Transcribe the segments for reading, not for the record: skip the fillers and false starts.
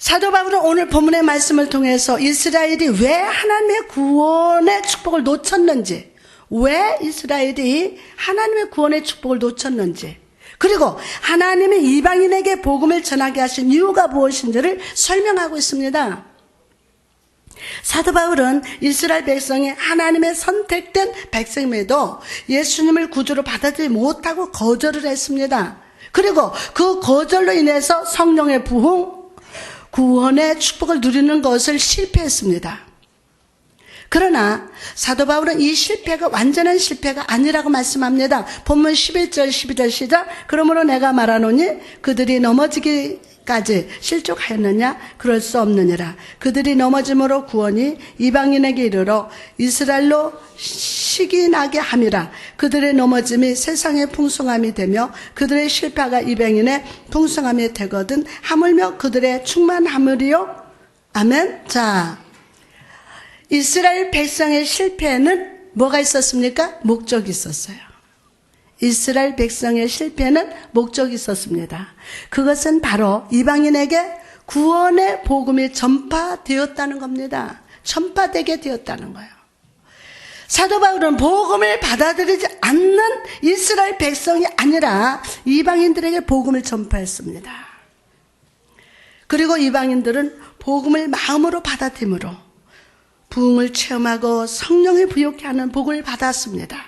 사도 바울은 오늘 본문의 말씀을 통해서 이스라엘이 왜 하나님의 구원의 축복을 놓쳤는지, 왜 이스라엘이 하나님의 구원의 축복을 놓쳤는지, 그리고 하나님이 이방인에게 복음을 전하게 하신 이유가 무엇인지를 설명하고 있습니다. 사도 바울은 이스라엘 백성이 하나님의 선택된 백성임에도 예수님을 구주로 받아들이지 못하고 거절을 했습니다. 그리고 그 거절로 인해서 성령의 부흥, 구원의 축복을 누리는 것을 실패했습니다. 그러나 사도 바울은 이 실패가 완전한 실패가 아니라고 말씀합니다. 본문 11절 12절 시작. 그러므로 내가 말하노니 그들이 넘어지기까지 실족하였느냐? 그럴 수 없느니라. 그들이 넘어짐으로 구원이 이방인에게 이르러 이스라엘로 시기 나게 함이라. 그들의 넘어짐이 세상의 풍성함이 되며 그들의 실패가 이방인의 풍성함이 되거든 하물며 그들의 충만함이요. 아멘. 자, 이스라엘 백성의 실패에는 뭐가 있었습니까? 목적이 있었어요. 이스라엘 백성의 실패는 목적이 있었습니다. 그것은 바로 이방인에게 구원의 복음이 전파되었다는 겁니다. 전파되게 되었다는 거예요. 사도 바울은 복음을 받아들이지 않는 이스라엘 백성이 아니라 이방인들에게 복음을 전파했습니다. 그리고 이방인들은 복음을 마음으로 받아들임으로 부흥을 체험하고 성령의 부욕케 하는 복을 받았습니다.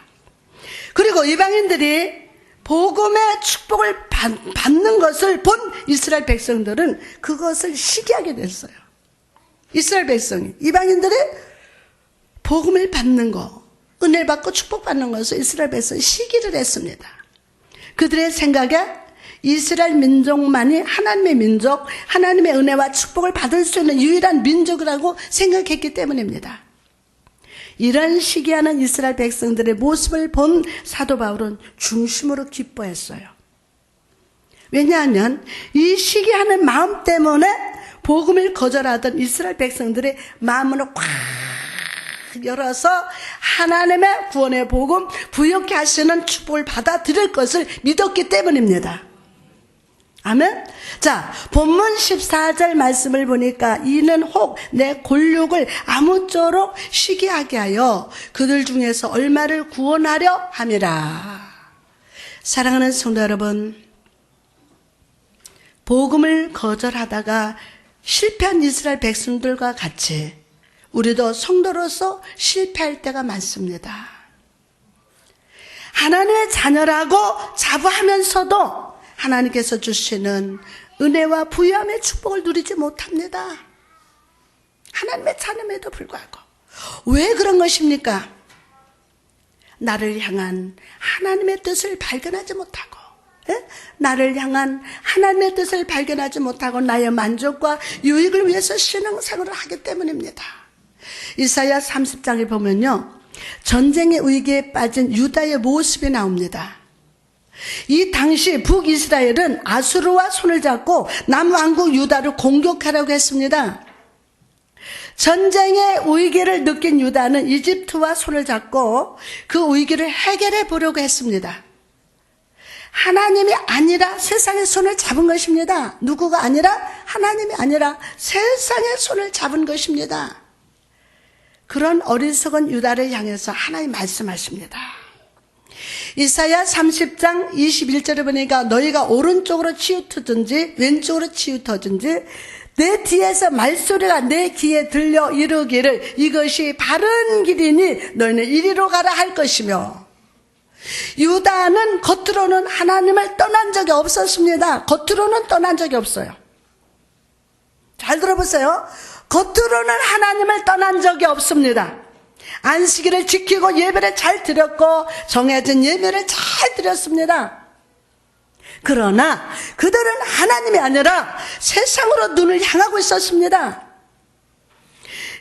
그리고 이방인들이 복음의 축복을 받는 것을 본 이스라엘 백성들은 그것을 시기하게 됐어요. 이스라엘 백성이, 이방인들이 복음을 받는 거, 은혜 받고 축복받는 것을 이스라엘 백성이 시기를 했습니다. 그들의 생각에 이스라엘 민족만이 하나님의 민족, 하나님의 은혜와 축복을 받을 수 있는 유일한 민족이라고 생각했기 때문입니다. 이런 시기하는 이스라엘 백성들의 모습을 본 사도 바울은 중심으로 기뻐했어요. 왜냐하면 이 시기하는 마음 때문에 복음을 거절하던 이스라엘 백성들의 마음을 꽉 열어서 하나님의 구원의 복음, 부욕케 하시는 축복을 받아들일 것을 믿었기 때문입니다. 아멘. 자, 본문 14절 말씀을 보니까 이는 혹 내 골육을 아무쪼록 시기하게 하여 그들 중에서 얼마를 구원하려 함이라. 사랑하는 성도 여러분, 복음을 거절하다가 실패한 이스라엘 백성들과 같이 우리도 성도로서 실패할 때가 많습니다. 하나님의 자녀라고 자부하면서도 하나님께서 주시는 은혜와 부유함의 축복을 누리지 못합니다. 하나님의 자녀임에도 불구하고. 왜 그런 것입니까? 나를 향한 하나님의 뜻을 발견하지 못하고, 나를 향한 하나님의 뜻을 발견하지 못하고 나의 만족과 유익을 위해서 신앙생활을 하기 때문입니다. 이사야 30장에 보면요, 전쟁의 위기에 빠진 유다의 모습이 나옵니다. 이 당시 북이스라엘은 아수르와 손을 잡고 남왕국 유다를 공격하려고 했습니다. 전쟁의 위기를 느낀 유다는 이집트와 손을 잡고 그 위기를 해결해 보려고 했습니다. 하나님이 아니라 세상의 손을 잡은 것입니다. 누구가 아니라 하나님이 아니라 세상의 손을 잡은 것입니다. 그런 어리석은 유다를 향해서 하나님 말씀하십니다. 이사야 30장 21절에 보니까 너희가 오른쪽으로 치우터든지 왼쪽으로 치우터든지 내 뒤에서 말소리가 내 귀에 들려 이르기를 이것이 바른 길이니 너희는 이리로 가라 할 것이며, 유다는 겉으로는 하나님을 떠난 적이 없었습니다. 겉으로는 떠난 적이 없어요. 잘 들어보세요. 겉으로는 하나님을 떠난 적이 없습니다. 안식일을 지키고 예배를 잘 드렸고 정해진 예배를 잘 드렸습니다. 그러나 그들은 하나님이 아니라 세상으로 눈을 향하고 있었습니다.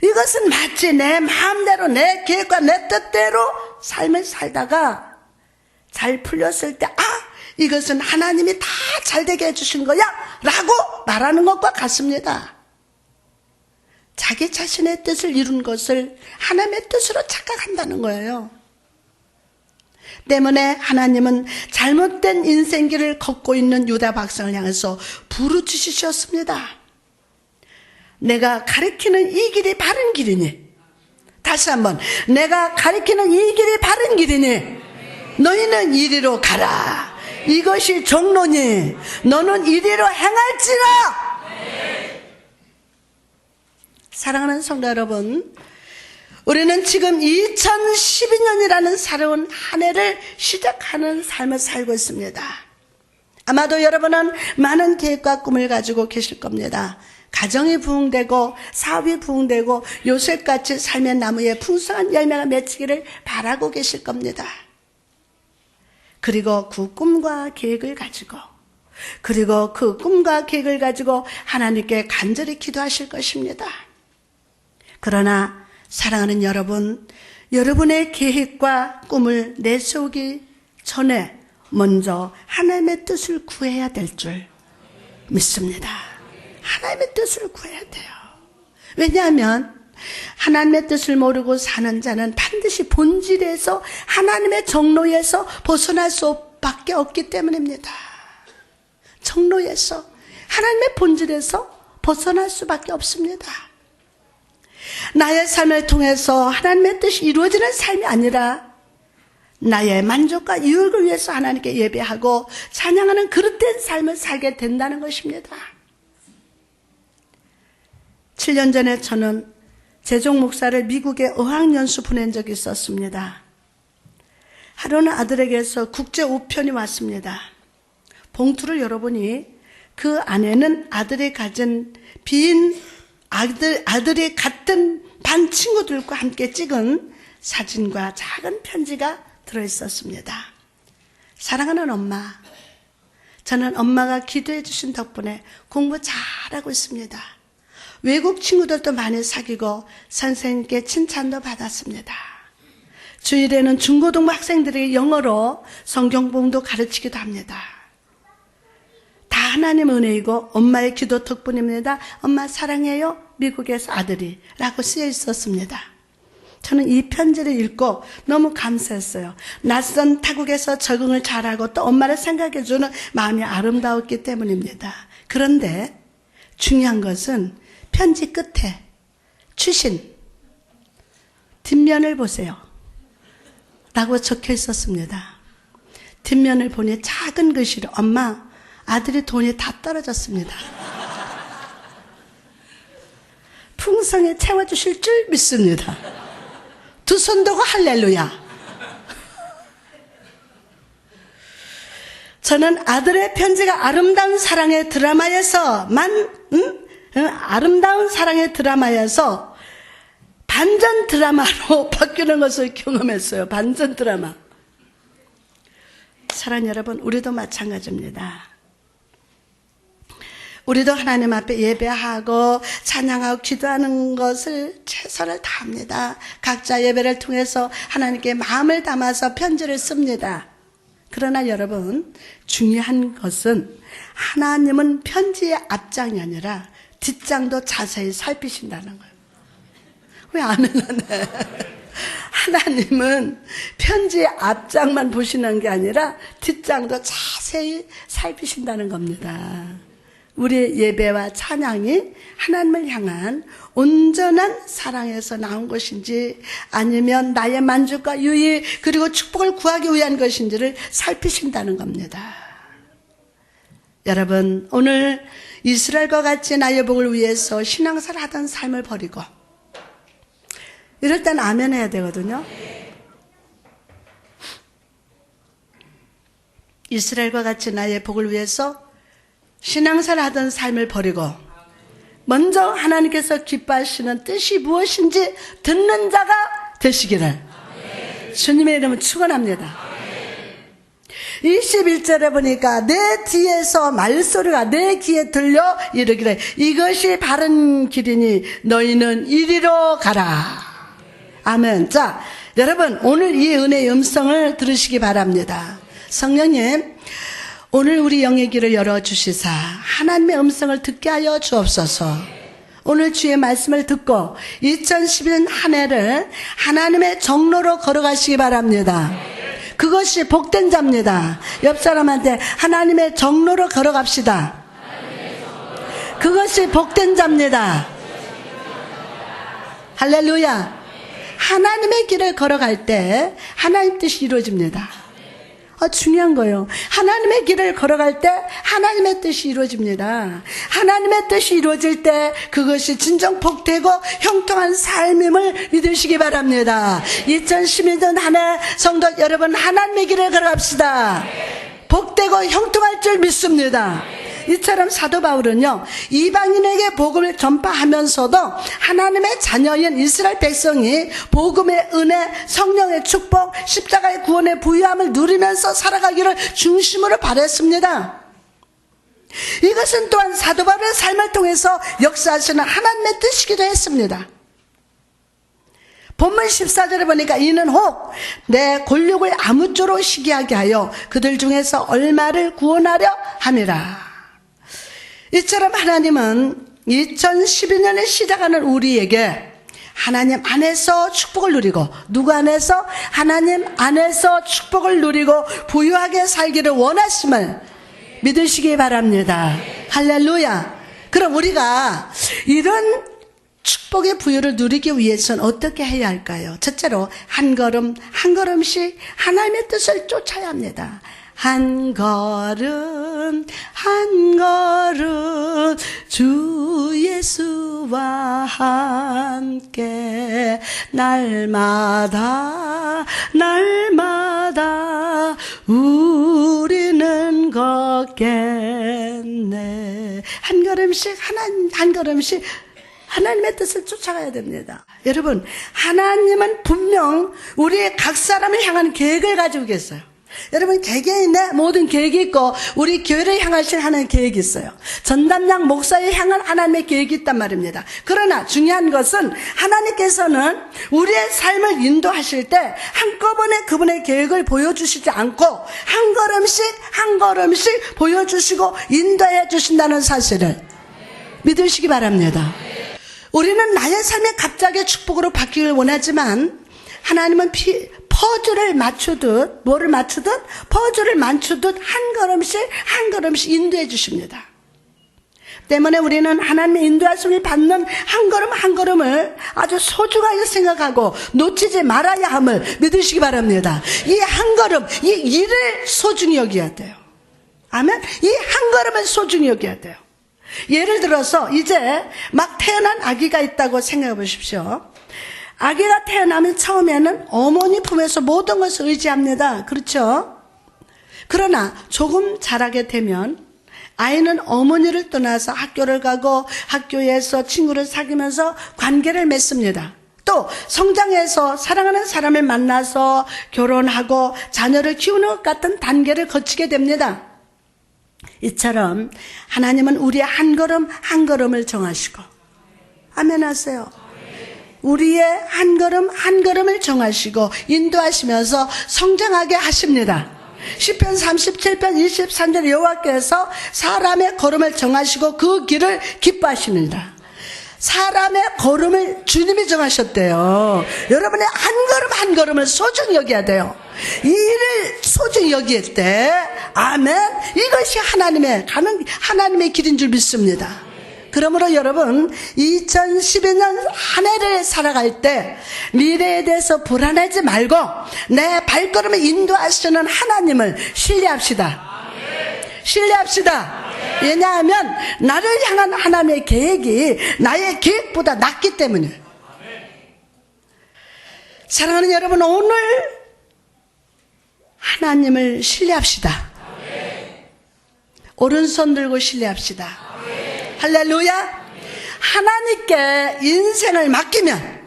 이것은 마치 내 마음대로 내 계획과 내 뜻대로 삶을 살다가 잘 풀렸을 때 이것은 하나님이 다 잘되게 해주신 거야 라고 말하는 것과 같습니다. 자기 자신의 뜻을 이룬 것을 하나님의 뜻으로 착각한다는 거예요. 때문에 하나님은 잘못된 인생길을 걷고 있는 유다 백성을 향해서 부르짖으셨습니다. 내가 가리키는 이 길이 바른 길이니. 다시 한번, 내가 가리키는 이 길이 바른 길이니 너희는 이리로 가라. 이것이 종로니 너는 이리로 행할지라. 사랑하는 성도 여러분, 우리는 지금 2012년이라는 새로운 한 해를 시작하는 삶을 살고 있습니다. 아마도 여러분은 많은 계획과 꿈을 가지고 계실 겁니다. 가정이 부흥되고 사업이 부흥되고 요셉같이 삶의 나무에 풍성한 열매가 맺히기를 바라고 계실 겁니다. 그리고 그 꿈과 계획을 가지고 하나님께 간절히 기도하실 것입니다. 그러나 사랑하는 여러분, 여러분의 계획과 꿈을 내세우기 전에 먼저 하나님의 뜻을 구해야 될 줄 믿습니다. 하나님의 뜻을 구해야 돼요. 왜냐하면 하나님의 뜻을 모르고 사는 자는 반드시 본질에서 하나님의 정로에서 벗어날 수밖에 없기 때문입니다. 정로에서 하나님의 본질에서 벗어날 수밖에 없습니다. 나의 삶을 통해서 하나님의 뜻이 이루어지는 삶이 아니라 나의 만족과 유익을 위해서 하나님께 예배하고 찬양하는 그릇된 삶을 살게 된다는 것입니다. 7년 전에 저는 재종 목사를 미국에 어학연수 보낸 적이 있었습니다. 하루는 아들에게서 국제 우편이 왔습니다. 봉투를 열어보니 그 안에는 아들이 가진 아들이 같은 반 친구들과 함께 찍은 사진과 작은 편지가 들어있었습니다. 사랑하는 엄마, 저는 엄마가 기도해 주신 덕분에 공부 잘하고 있습니다. 외국 친구들도 많이 사귀고 선생님께 칭찬도 받았습니다. 주일에는 중고등부 학생들에게 영어로 성경 본도 가르치기도 합니다. 다 하나님 은혜이고 엄마의 기도 덕분입니다. 엄마 사랑해요. 미국에서 아들이 라고 쓰여 있었습니다. 저는 이 편지를 읽고 너무 감사했어요. 낯선 타국에서 적응을 잘하고 또 엄마를 생각해주는 마음이 아름다웠기 때문입니다. 그런데 중요한 것은 편지 끝에 추신 뒷면을 보세요 라고 적혀 있었습니다. 뒷면을 보니 작은 글씨로 엄마, 아들이 돈이 다 떨어졌습니다. 풍성에 채워주실 줄 믿습니다. 두 손 들고 할렐루야. 저는 아들의 편지가 아름다운 사랑의 드라마에서 반전 드라마로 바뀌는 것을 경험했어요. 반전 드라마. 사랑하는 여러분, 우리도 마찬가지입니다. 우리도 하나님 앞에 예배하고 찬양하고 기도하는 것을 최선을 다합니다. 각자 예배를 통해서 하나님께 마음을 담아서 편지를 씁니다. 그러나 여러분, 중요한 것은 하나님은 편지의 앞장이 아니라 뒷장도 자세히 살피신다는 거예요. 왜 아멘하네. 하나님은 편지의 앞장만 보시는 게 아니라 뒷장도 자세히 살피신다는 겁니다. 우리의 예배와 찬양이 하나님을 향한 온전한 사랑에서 나온 것인지 아니면 나의 만족과 유익 그리고 축복을 구하기 위한 것인지를 살피신다는 겁니다. 여러분, 오늘 이스라엘과 같이 나의 복을 위해서 신앙생활 하던 삶을 버리고, 이럴 땐 아멘 해야 되거든요. 이스라엘과 같이 나의 복을 위해서 신앙생활 하던 삶을 버리고 먼저 하나님께서 기뻐하시는 뜻이 무엇인지 듣는 자가 되시기를 주님의 이름은 축원합니다. 21절에 보니까 내 뒤에서 말소리가 내 귀에 들려 이르기를 이것이 바른 길이니 너희는 이리로 가라. 아멘. 자, 여러분, 오늘 이 은혜의 음성을 들으시기 바랍니다. 성령님, 오늘 우리 영의 길을 열어주시사 하나님의 음성을 듣게 하여 주옵소서. 오늘 주의 말씀을 듣고 2011년 한 해를 하나님의 정로로 걸어가시기 바랍니다. 그것이 복된 자입니다. 옆 사람한테 하나님의 정로로 걸어갑시다. 그것이 복된 자입니다. 할렐루야. 하나님의 길을 걸어갈 때 하나님 뜻이 이루어집니다. 중요한 거예요. 하나님의 길을 걸어갈 때 하나님의 뜻이 이루어집니다. 하나님의 뜻이 이루어질 때 그것이 진정 복되고 형통한 삶임을 믿으시기 바랍니다. 2012년 한 해 성도 여러분, 하나님의 길을 걸어갑시다. 복되고 형통할 줄 믿습니다. 이처럼 사도 바울은요, 이방인에게 복음을 전파하면서도 하나님의 자녀인 이스라엘 백성이 복음의 은혜, 성령의 축복, 십자가의 구원의 부유함을 누리면서 살아가기를 중심으로 바랬습니다. 이것은 또한 사도 바울의 삶을 통해서 역사하시는 하나님의 뜻이기도 했습니다. 본문 14절에 보니까 이는 혹 내 골육을 아무쪼록 시기하게 하여 그들 중에서 얼마를 구원하려 함이라. 이처럼 하나님은 2012년을 시작하는 우리에게 하나님 안에서 축복을 누리고, 누구 안에서? 하나님 안에서 축복을 누리고 부유하게 살기를 원하심을 믿으시기 바랍니다. 할렐루야. 그럼 우리가 이런 축복의 부유를 누리기 위해서는 어떻게 해야 할까요? 첫째로 한 걸음 한 걸음씩 하나님의 뜻을 쫓아야 합니다. 한 걸음 한 걸음 주 예수와 함께 날마다 날마다 우리는 걷겠네. 한 걸음씩 한 걸음씩 하나님의 뜻을 쫓아가야 됩니다. 여러분, 하나님은 분명 우리의 각 사람을 향한 계획을 가지고 계세요. 여러분, 개개인의 모든 계획이 있고 우리 교회를 향하신 하나님의 계획이 있어요. 전담양 목사를 향한 하나님의 계획이 있단 말입니다. 그러나 중요한 것은 하나님께서는 우리의 삶을 인도하실 때 한꺼번에 그분의 계획을 보여주시지 않고 한 걸음씩 보여주시고 인도해 주신다는 사실을 믿으시기 바랍니다. 우리는 나의 삶이 갑자기 축복으로 바뀌길 원하지만 하나님은 퍼즐을 맞추듯, 뭐를 맞추듯? 퍼즐을 맞추듯 한 걸음씩 인도해 주십니다. 때문에 우리는 하나님의 인도하심을 받는 한 걸음 한 걸음을 아주 소중하게 생각하고 놓치지 말아야 함을 믿으시기 바랍니다. 이 한 걸음, 이 일을 소중히 여겨야 돼요. 아멘? 이 한 걸음을 소중히 여겨야 돼요. 예를 들어서 이제 막 태어난 아기가 있다고 생각해 보십시오. 아기가 태어나면 처음에는 어머니 품에서 모든 것을 의지합니다. 그렇죠? 그러나 조금 자라게 되면 아이는 어머니를 떠나서 학교를 가고 학교에서 친구를 사귀면서 관계를 맺습니다. 또 성장해서 사랑하는 사람을 만나서 결혼하고 자녀를 키우는 것 같은 단계를 거치게 됩니다. 이처럼 하나님은 우리의 한 걸음 한 걸음을 정하시고, 아멘 하세요. 우리의 한 걸음 한 걸음을 정하시고 인도하시면서 성장하게 하십니다. 시편 37편 23절 여호와께서 사람의 걸음을 정하시고 그 길을 기뻐하십니다. 사람의 걸음을 주님이 정하셨대요. 여러분의 한 걸음 한 걸음을 소중히 여겨야 돼요. 이 일을 소중히 여길 때, 아멘, 이것이 하나님의 길인 줄 믿습니다. 그러므로 여러분, 2012년 한 해를 살아갈 때 미래에 대해서 불안하지 말고 내 발걸음을 인도하시는 하나님을 신뢰합시다. 신뢰합시다. 왜냐하면 나를 향한 하나님의 계획이 나의 계획보다 낫기 때문에. 사랑하는 여러분, 오늘 하나님을 신뢰합시다. 오른손 들고 신뢰합시다. 할렐루야. 하나님께 인생을 맡기면,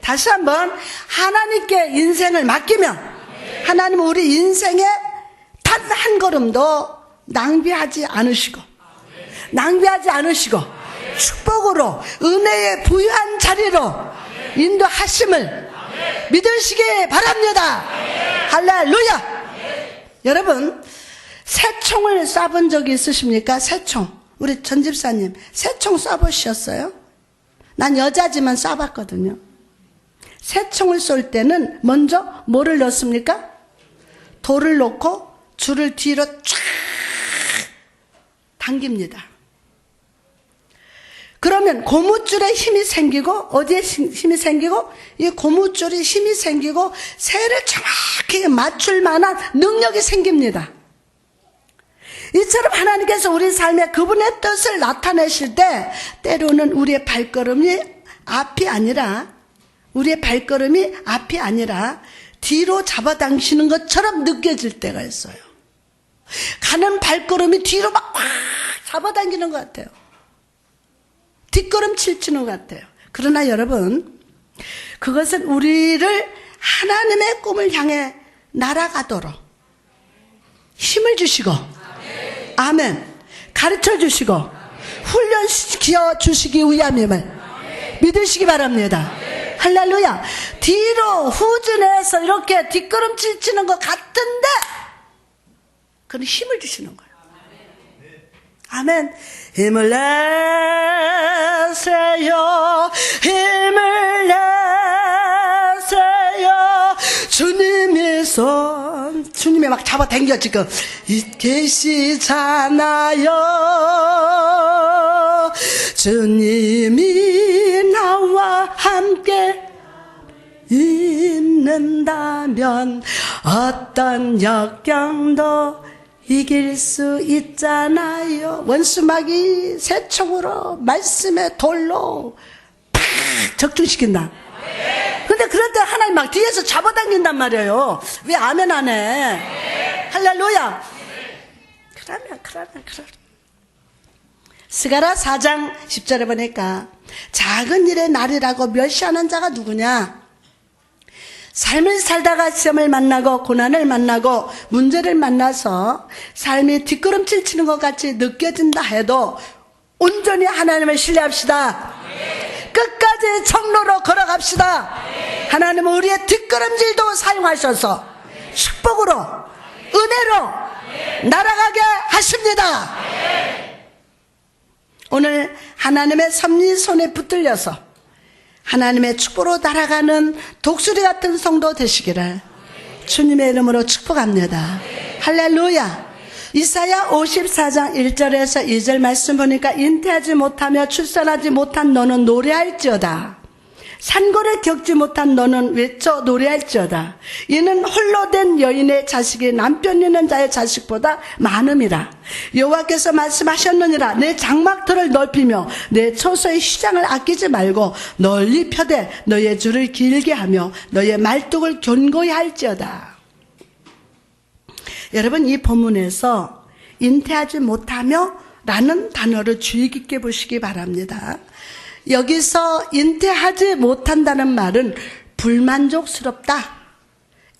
다시 한번 하나님께 인생을 맡기면 하나님은 우리 인생에 단 한 걸음도 낭비하지 않으시고 축복으로 은혜의 부유한 자리로 인도하심을 믿으시기 바랍니다. 할렐루야. 여러분, 새총을 쏴본 적이 있으십니까? 새총. 우리 전 집사님 새총 쏴보셨어요? 난 여자지만 쏴봤거든요. 새총을 쏠 때는 먼저 뭐를 넣습니까? 돌을 놓고 줄을 뒤로 쫙 당깁니다. 그러면 고무줄에 힘이 생기고, 어디에 힘이 생기고, 이 고무줄에 힘이 생기고 새를 정확히 맞출 만한 능력이 생깁니다. 이처럼 하나님께서 우리 삶에 그분의 뜻을 나타내실 때 때로는 우리의 발걸음이 앞이 아니라 뒤로 잡아당기시는 것처럼 느껴질 때가 있어요. 가는 발걸음이 뒤로 막 잡아당기는 것 같아요. 뒷걸음질 치는 것 같아요. 그러나 여러분, 그것은 우리를 하나님의 꿈을 향해 날아가도록 힘을 주시고, 아멘, 가르쳐 주시고, 훈련시켜 주시기 위함임을 믿으시기 바랍니다. 할렐루야. 뒤로 후진해서 이렇게 뒷걸음질 치는 것 같은데 그건 힘을 주시는 거예요. 아멘. 힘을 내세요, 힘을 내세요. 주님의 손, 주님이 막 잡아당겨 지금 계시잖아요. 주님이 나와 함께 있는다면 어떤 역경도 이길 수 있잖아요. 원수막이 새총으로 말씀의 돌로 팍 적중시킨다. 근데 그럴 때 하나님 막 뒤에서 잡아당긴단 말이에요. 왜 아멘 안 해? 할렐루야. 그러면. 스가랴 4장 10절에 보니까 작은 일의 날이라고 멸시하는 자가 누구냐? 삶을 살다가 시험을 만나고 고난을 만나고 문제를 만나서 삶이 뒷걸음질 치는 것 같이 느껴진다 해도 온전히 하나님을 신뢰합시다. 끝까지 정로로 걸어갑시다. 하나님은 우리의 뒷걸음질도 사용하셔서 축복으로, 은혜로 날아가게 하십니다. 오늘 하나님의 섭리 손에 붙들려서 하나님의 축복으로 날아가는 독수리 같은 성도 되시기를 주님의 이름으로 축복합니다. 할렐루야. 이사야 54장 1절에서 2절 말씀 보니까 잉태하지 못하며 출산하지 못한 너는 노래할지어다. 산고를 겪지 못한 너는 외쳐 노래할지어다. 이는 홀로 된 여인의 자식이 남편 있는 자의 자식보다 많음이라. 여호와께서 말씀하셨느니라. 내 장막터를 넓히며 내 처소의 시장을 아끼지 말고 널리 펴되 너의 줄을 길게 하며 너의 말뚝을 견고히 할지어다. 여러분, 이 본문에서 잉태하지 못하며 라는 단어를 주의 깊게 보시기 바랍니다. 여기서 잉태하지 못한다는 말은 불만족스럽다,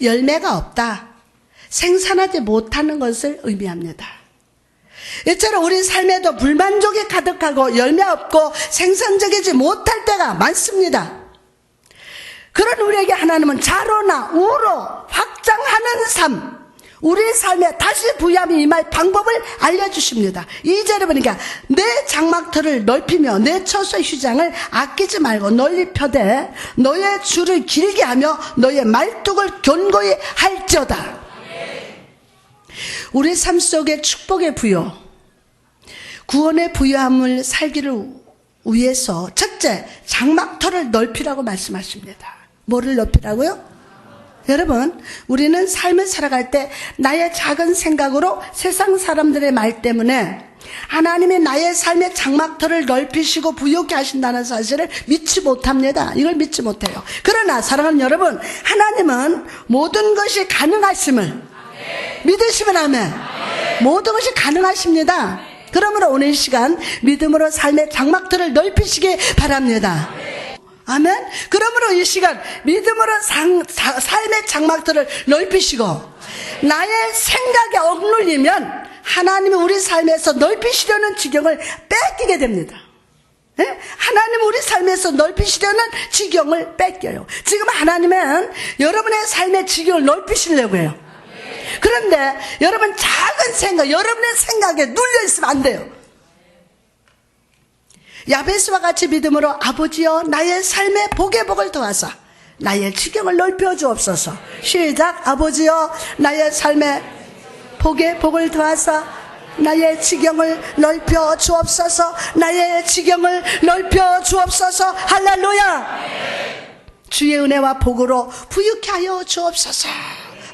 열매가 없다, 생산하지 못하는 것을 의미합니다. 이처럼 우리 삶에도 불만족이 가득하고 열매 없고 생산적이지 못할 때가 많습니다. 그런 우리에게 하나님은 자로나 우로 확장하는 삶, 우리의 삶에 다시 부유함이 임할 방법을 알려주십니다. 2절에 보니까 내 장막터를 넓히며 내 처소의 휴장을 아끼지 말고 널리 펴되 너의 줄을 길게 하며 너의 말뚝을 견고히 할지어다. 우리 삶 속에 축복의 부요, 구원의 부유함을 살기를 위해서 첫째, 장막터를 넓히라고 말씀하십니다. 뭐를 넓히라고요? 여러분, 우리는 삶을 살아갈 때 나의 작은 생각으로 세상 사람들의 말 때문에 하나님이 나의 삶의 장막터를 넓히시고 부유케 하신다는 사실을 믿지 못합니다. 이걸 믿지 못해요. 그러나 사랑하는 여러분, 하나님은 모든 것이 가능하심을 믿으시면 아멘. 모든 것이 가능하십니다. 그러므로 오늘 이 시간 믿음으로 삶의 장막터를 넓히시기 바랍니다. 아멘. 그러므로 이 시간 믿음으로 삶의 장막들을 넓히시고 나의 생각에 억눌리면 하나님이 우리 삶에서 넓히시려는 지경을 뺏기게 됩니다. 네? 하나님은 우리 삶에서 넓히시려는 지경을 뺏겨요. 지금 하나님은 여러분의 삶의 지경을 넓히시려고 해요. 그런데 여러분 작은 생각, 여러분의 생각에 눌려 있으면 안 돼요. 야베스와 같이 믿음으로 아버지여 나의 삶의 복의 복을 더하사 나의 지경을 넓혀 주옵소서. 시작. 아버지여 나의 삶의 복의 복을 더하사 나의 지경을 넓혀 주옵소서. 나의 지경을 넓혀 주옵소서. 할렐루야. 주의 은혜와 복으로 부유케 하여 주옵소서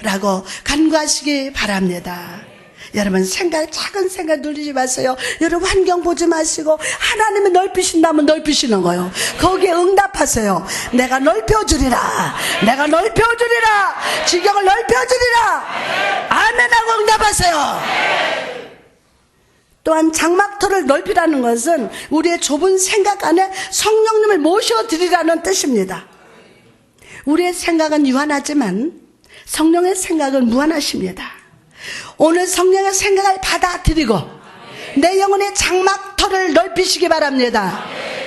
라고 간구하시기 바랍니다. 여러분 작은 생각 누리지 마세요. 여러분 환경 보지 마시고 하나님이 넓히신다면 넓히시는 거예요. 거기에 응답하세요. 내가 넓혀주리라. 내가 넓혀주리라. 지경을 넓혀주리라. 아멘하고 응답하세요. 또한 장막터를 넓히라는 것은 우리의 좁은 생각 안에 성령님을 모셔드리라는 뜻입니다. 우리의 생각은 유한하지만 성령의 생각은 무한하십니다. 오늘 성령의 생각을 받아들이고 내 영혼의 장막터를 넓히시기 바랍니다.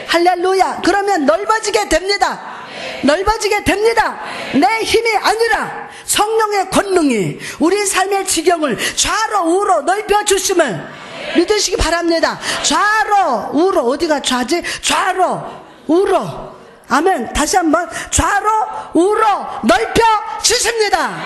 할렐루야. 그러면 넓어지게 됩니다. 넓어지게 됩니다. 내 힘이 아니라 성령의 권능이 우리 삶의 지경을 좌로 우로 넓혀주심을 믿으시기 바랍니다. 좌로 우로. 어디가 좌지? 좌로 우로. 아멘. 다시 한번 좌로 우로 넓혀 주십니다.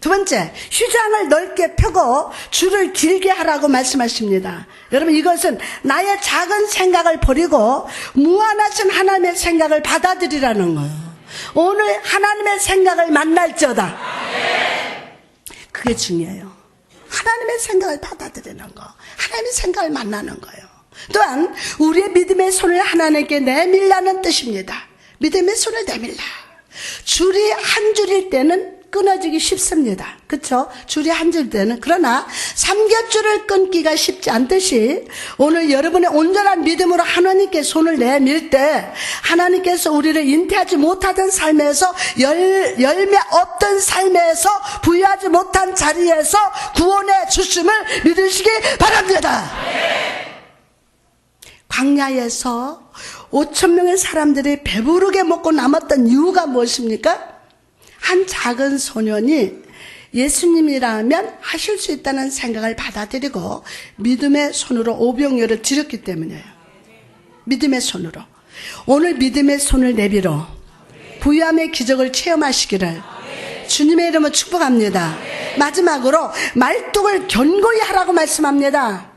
두 번째, 휴장을 넓게 펴고 줄을 길게 하라고 말씀하십니다. 여러분 이것은 나의 작은 생각을 버리고 무한하신 하나님의 생각을 받아들이라는 거예요. 오늘 하나님의 생각을 만날지어다. 그게 중요해요. 하나님의 생각을 받아들이는 거, 하나님의 생각을 만나는 거예요. 또한 우리의 믿음의 손을 하나님께 내밀라는 뜻입니다. 믿음의 손을 내밀라. 줄이 한 줄일 때는 끊어지기 쉽습니다. 그렇죠? 줄이 한 줄 때는. 그러나 삼겹줄을 끊기가 쉽지 않듯이 오늘 여러분의 온전한 믿음으로 하나님께 손을 내밀 때 하나님께서 우리를 잉태하지 못하던 삶에서 열매 없던 삶에서 부유하지 못한 자리에서 구원해 주심을 믿으시기 바랍니다. 광야에서 5,000명의 사람들이 배부르게 먹고 남았던 이유가 무엇입니까? 한 작은 소년이 예수님이라면 하실 수 있다는 생각을 받아들이고 믿음의 손으로 오병이어를 드렸기 때문이에요. 믿음의 손으로. 오늘 믿음의 손을 내밀어 부유함의 기적을 체험하시기를 주님의 이름으로 축복합니다. 마지막으로 말뚝을 견고히 하라고 말씀합니다.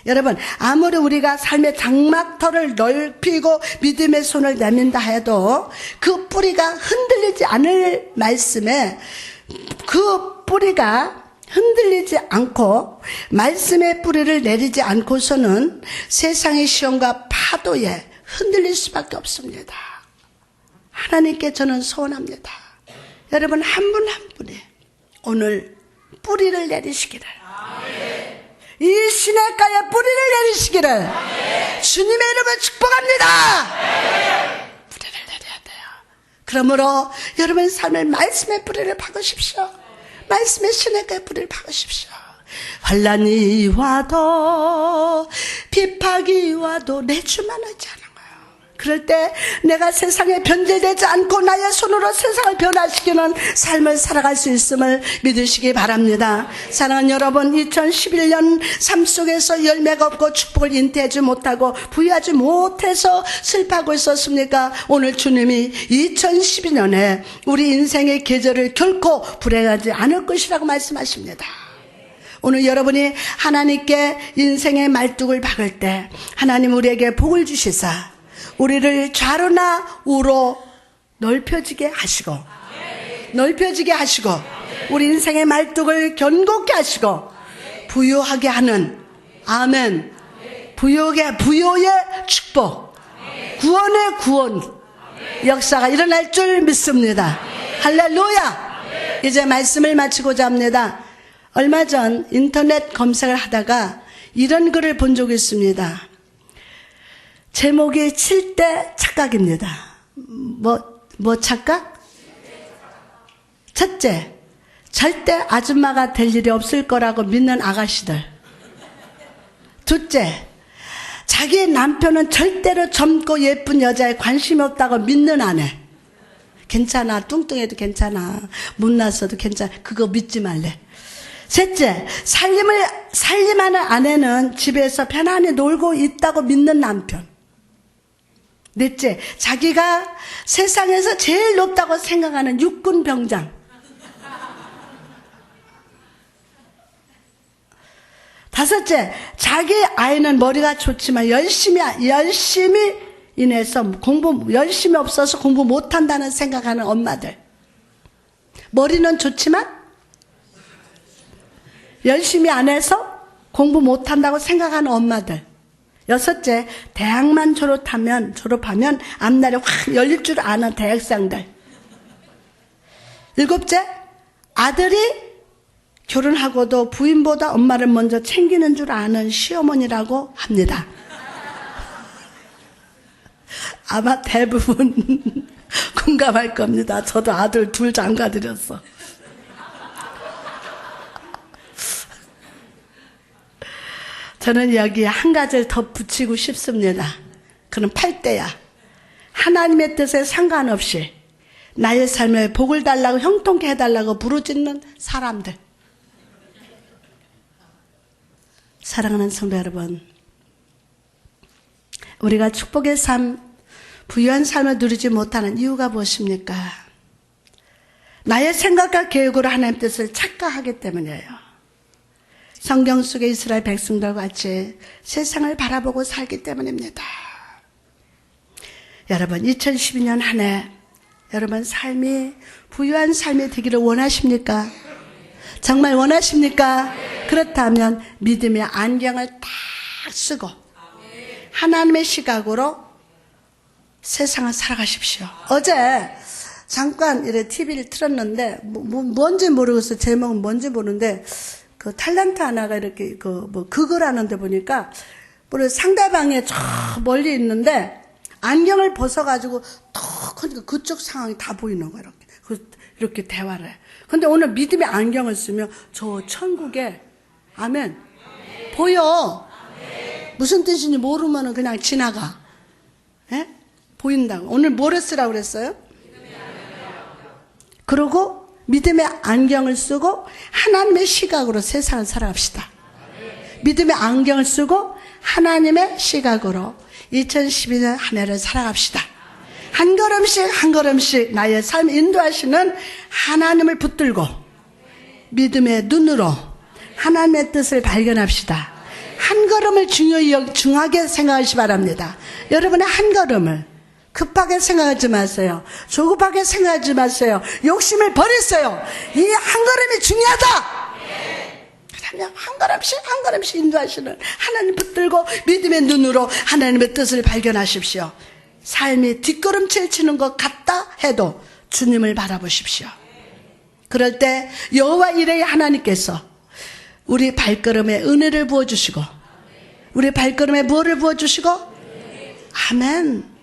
여러분 아무리 우리가 삶의 장막터를 넓히고 믿음의 손을 내민다 해도 그 뿌리가 흔들리지 않을 말씀에 그 뿌리가 흔들리지 않고 말씀의 뿌리를 내리지 않고서는 세상의 시험과 파도에 흔들릴 수밖에 없습니다. 하나님께 저는 소원합니다. 여러분 한 분 한 분이 오늘 뿌리를 내리시기를 이 시냇가에 뿌리를 내리시기를 주님의 이름으로 축복합니다. 뿌리를 내려야 돼요. 그러므로 여러분 삶의 말씀의 뿌리를 박으십시오. 말씀의 시냇가에 뿌리를 박으십시오. 환난이 와도 비박이 와도 내 주만 하지 않은 거예요. 그럴 때 내가 세상에 변질되지 않고 나의 손으로 세상을 변화시키는 삶을 살아갈 수 있음을 믿으시기 바랍니다. 사랑하는 여러분, 2011년 삶 속에서 열매가 없고 축복을 잉태하지 못하고 부유하지 못해서 슬퍼하고 있었습니까? 오늘 주님이 2012년에 우리 인생의 계절을 결코 불행하지 않을 것이라고 말씀하십니다. 오늘 여러분이 하나님께 인생의 말뚝을 박을 때 하나님 우리에게 복을 주시사 우리를 좌로나 우로 넓혀지게 하시고 우리 인생의 말뚝을 견고케 하시고 부유하게 하는 아멘 부유의 축복 구원의 구원 역사가 일어날 줄 믿습니다. 할렐루야. 이제 말씀을 마치고자 합니다. 얼마 전 인터넷 검색을 하다가 이런 글을 본 적이 있습니다. 제목이 7대 착각입니다. 뭐 착각? 첫째, 절대 아줌마가 될 일이 없을 거라고 믿는 아가씨들. 둘째, 자기의 남편은 절대로 젊고 예쁜 여자에 관심이 없다고 믿는 아내. 괜찮아, 뚱뚱해도 괜찮아, 못났어도 괜찮아, 그거 믿지 말래. 셋째, 살림하는 아내는 집에서 편안히 놀고 있다고 믿는 남편. 넷째, 자기가 세상에서 제일 높다고 생각하는 육군 병장. 5째, 자기 아이는 머리가 좋지만 열심히 인해서 열심히 없어서 공부 못한다는 생각하는 엄마들. 머리는 좋지만 열심히 안 해서 공부 못한다고 생각하는 엄마들. 6째, 대학만 졸업하면 앞날이 확 열릴 줄 아는 대학생들. 7째, 아들이 결혼하고도 부인보다 엄마를 먼저 챙기는 줄 아는 시어머니라고 합니다. 아마 대부분 공감할 겁니다. 저도 아들 둘 장가드렸어. 저는 여기에 한 가지를 더 붙이고 싶습니다. 그는 8대야. 하나님의 뜻에 상관없이 나의 삶에 복을 달라고 형통케 해달라고 부르짖는 사람들. 사랑하는 성도 여러분, 우리가 축복의 삶, 부유한 삶을 누리지 못하는 이유가 무엇입니까? 나의 생각과 계획으로 하나님의 뜻을 착각하기 때문이에요. 성경 속의 이스라엘 백성들과 같이 세상을 바라보고 살기 때문입니다. 여러분, 2012년 한 해 여러분 삶이 부유한 삶이 되기를 원하십니까? 정말 원하십니까? 그렇다면 믿음의 안경을 딱 쓰고 하나님의 시각으로 세상을 살아가십시오. 어제 잠깐 이래 TV를 틀었는데 뭔지 모르겠어요. 제목은 뭔지 모르는데 그 탤런트 하나가 이렇게 그걸 하는데 보니까 우리 상대방에 저 멀리 있는데 안경을 벗어가지고 턱 하니까 그쪽 상황이 다 보이는 거야. 이렇게 대화를 해. 근데 오늘 믿음의 안경을 쓰면 저 천국에 아멘 보여. 무슨 뜻인지 모르면 그냥 지나가. 예? 보인다고. 오늘 뭐를 쓰라고 그랬어요? 그리고 믿음의 안경을 쓰고 하나님의 시각으로 세상을 살아갑시다. 믿음의 안경을 쓰고 하나님의 시각으로 2012년 한 해를 살아갑시다. 한 걸음씩 한 걸음씩 나의 삶 인도하시는 하나님을 붙들고 믿음의 눈으로 하나님의 뜻을 발견합시다. 한 걸음을 중하게 생각하시기 바랍니다. 여러분의 한 걸음을 급하게 생각하지 마세요. 조급하게 생각하지 마세요. 욕심을 버리세요. 이 한 걸음이 중요하다. 그러면 한 걸음씩 인도하시는 하나님 붙들고 믿음의 눈으로 하나님의 뜻을 발견하십시오. 삶이 뒷걸음질 치는 것 같다 해도 주님을 바라보십시오. 그럴 때 여호와 이레의 하나님께서 우리 발걸음에 은혜를 부어주시고 우리 발걸음에 뭐를 부어주시고 아멘.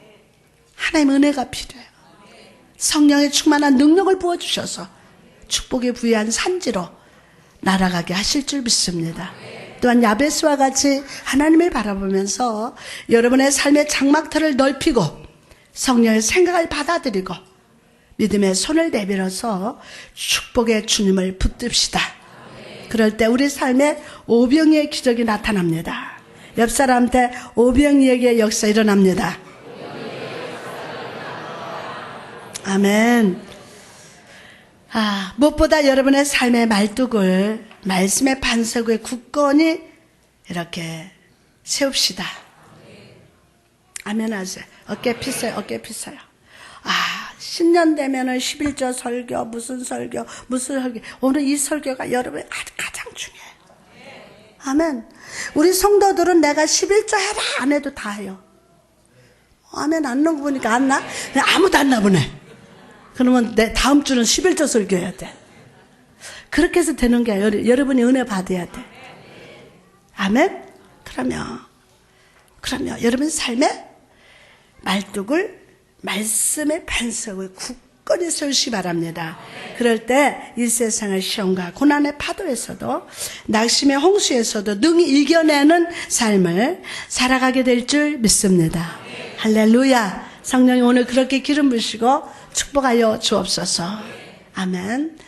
하나님의 은혜가 필요해요. 성령의 충만한 능력을 부어주셔서 축복의 부유한 산지로 날아가게 하실 줄 믿습니다. 또한 야베스와 같이 하나님을 바라보면서 여러분의 삶의 장막터를 넓히고 성령의 생각을 받아들이고 믿음의 손을 내밀어서 축복의 주님을 붙듭시다. 그럴 때 우리 삶에 오병이의 기적이 나타납니다. 옆 사람한테 오병이의 역사 일어납니다. 아멘. 무엇보다 여러분의 삶의 말뚝을 말씀의 반석 위에 굳건히 이렇게 세웁시다. 아멘 하세요. 어깨 피세요. 신년 되면은 11조 설교, 무슨 설교. 오늘 이 설교가 여러분의 가장 중요해요. 아멘. 우리 성도들은 내가 11조 해라 안 해도 다 해요. 아멘. 안 넣은 거 보니까 안 나? 아무도 안 나보네. 그러면 내 다음 주는 11조 설교해야 돼. 그렇게 해서 되는 게 여러분이 은혜 받아야 돼. 아멘? 그러면 여러분 삶의 말뚝을 말씀의 반석을 굳건히 세우시기 바랍니다. 그럴 때 이 세상의 시험과 고난의 파도에서도 낙심의 홍수에서도 능히 이겨내는 삶을 살아가게 될 줄 믿습니다. 할렐루야. 성령님 오늘 그렇게 기름 부으시고 축복하여 주옵소서. 아멘.